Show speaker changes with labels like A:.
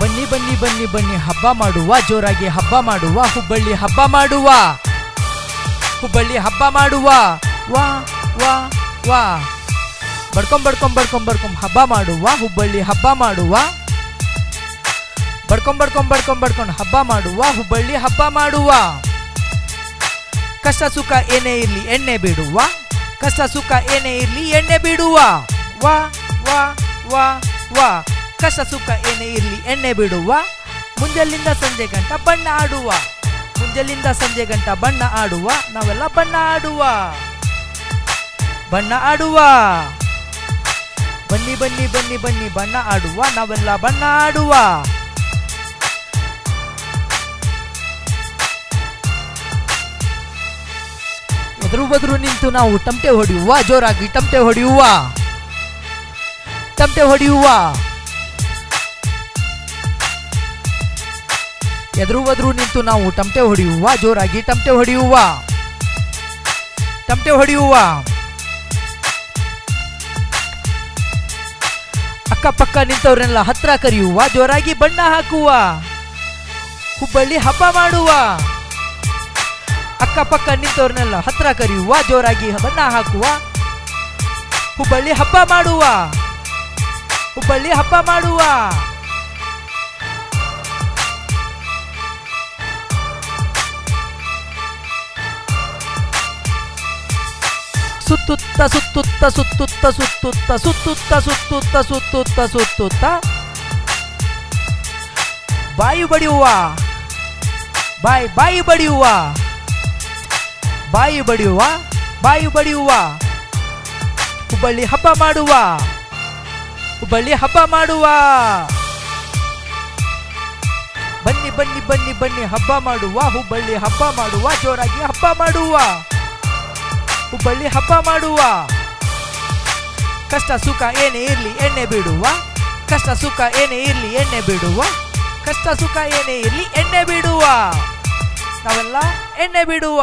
A: ಬನ್ನಿ ಬನ್ನಿ ಬನ್ನಿ ಬನ್ನಿ ಹಬ್ಬ ಮಾಡುವ, ಜೋರಾಗಿ ಹಬ್ಬ ಮಾಡುವ, ಹುಬ್ಬಳ್ಳಿ ಹಬ್ಬ ಮಾಡುವ, ಹುಬ್ಬಳ್ಳಿ ಹಬ್ಬ ಮಾಡುವ, ವಾ ವಾ ವಾ. ಬಡ್ಕೊಂಡ್ ಬಡ್ಕೊಂಡ್ ಬಡ್ಕೊಂಡ್ ಬಡ್ಕೊಂಡ್ ಹಬ್ಬ ಮಾಡುವ, ಹುಬ್ಬಳ್ಳಿ ಹಬ್ಬ ಮಾಡುವ, ಬಡ್ಕೊಂಡ್ ಬಡ್ಕೊಂಡ್ ಬಡ್ಕೊಂಡ್ ಬಡ್ಕೊಂಡ್ ಹಬ್ಬ ಮಾಡುವ, ಹುಬ್ಬಳ್ಳಿ ಹಬ್ಬ ಮಾಡುವ. ಕಷ್ಟ ಸುಖ ಏನೇ ಇರ್ಲಿ ಎಣ್ಣೆ ಬಿಡುವ, ಕಷ್ಟ ಸುಖ ಏನೇ ಇರ್ಲಿ ಎಣ್ಣೆ ಬಿಡುವ, ವಾ ವಾ ವಾ ವಾ. ಕಷ್ಟ ಸುಖ ಏನೇ ಇರ್ಲಿ ಎಣ್ಣೆ ಬಿಡುವ, ಮುಂಜಾಲಿಂದ ಸಂಜೆ ಗಂಟ ಬಣ್ಣ ಆಡುವ, ಮುಂಜಾಲಿಂದ ಸಂಜೆ ಗಂಟ ಬಣ್ಣ ಆಡುವ, ನಾವೆಲ್ಲ ಬಣ್ಣ ಆಡುವ, ಬಣ್ಣ ಆಡುವ. ಬನ್ನಿ ಬನ್ನಿ ಬನ್ನಿ ಬನ್ನಿ ಬಣ್ಣ ಆಡುವ, ನಾವೆಲ್ಲ ಬಣ್ಣ ಆಡುವ. ಎದುರು ಬದುರು ನಿಂತು ನಾವು ತಮಟೆ ಹೊಡೆಯುವ, ಜೋರಾಗಿ ತಮಟೆ ಹೊಡೆಯುವ, ತಮಟೆ ಹೊಡೆಯುವ. ಎದುರು ಬದುರು ನಿಂತು ನಾವು ತಮಟೆ ಹೊಡೆಯುವ, ಜೋರಾಗಿ ತಮಟೆ ಹೊಡೆಯುವ, ತಮಟೆ ಹೊಡೆಯುವ. ಅಕ್ಕಪಕ್ಕ ನಿಂತವ್ರನ್ನೆಲ್ಲ ಹತ್ರ ಕರೆಯುವ, ಜೋರಾಗಿ ಬಣ್ಣ ಹಾಕುವ, ಹುಬ್ಬಳ್ಳಿ ಹಬ್ಬ ಮಾಡುವ. ಅಕ್ಕಪಕ್ಕ ನಿಂತವ್ರನ್ನೆಲ್ಲ ಹತ್ರ ಕರೆಯುವ, ಜೋರಾಗಿ ಬಣ್ಣ ಹಾಕುವ, ಹುಬ್ಬಳ್ಳಿ ಹಬ್ಬ ಮಾಡುವ, ಹುಬ್ಬಳ್ಳಿ ಹಬ್ಬ ಮಾಡುವ. ಸುತ್ತುತ್ತ ಸುತ್ತುತ್ತ ಸುತ್ತುತ್ತ ಸುತ್ತುತ್ತ ಸುತ್ತುತ್ತ ಸುತ್ತುತ್ತ ಸುತ್ತುತ್ತ ಸುತ್ತುತ್ತ ಬಾಯಿ ಬಡಿಯುವ, ಬಾಯಿ ಬಡಿಯುವ, ಬಾಯಿ ಬಡಿಯುವ, ಬಾಯಿ ಬಡಿಯುವ. ಹುಬ್ಬಳ್ಳಿ ಹಬ್ಬ ಮಾಡುವ, ಹುಬ್ಬಳ್ಳಿ ಹಬ್ಬ ಮಾಡುವ. ಬನ್ನಿ ಬನ್ನಿ ಬನ್ನಿ ಬನ್ನಿ ಹಬ್ಬ ಮಾಡುವ, ಹುಬ್ಬಳ್ಳಿ ಹಬ್ಬ ಮಾಡುವ, ಜೋರಾಗಿ ಹಬ್ಬ ಮಾಡುವ, ಹುಬ್ಬಳ್ಳಿ ಹಬ್ಬ ಮಾಡುವ. ಕಷ್ಟ ಸುಖ ಏನೇ ಇರ್ಲಿ ಎಣ್ಣೆ ಬಿಡುವ, ಕಷ್ಟ ಸುಖ ಏನೇ ಇರ್ಲಿ ಎಣ್ಣೆ ಬಿಡುವ, ಕಷ್ಟ ಸುಖ ಏನೇ ಇರ್ಲಿ ಎಣ್ಣೆ ಬಿಡುವ, ನಾವೆಲ್ಲ ಎಣ್ಣೆ ಬಿಡುವ.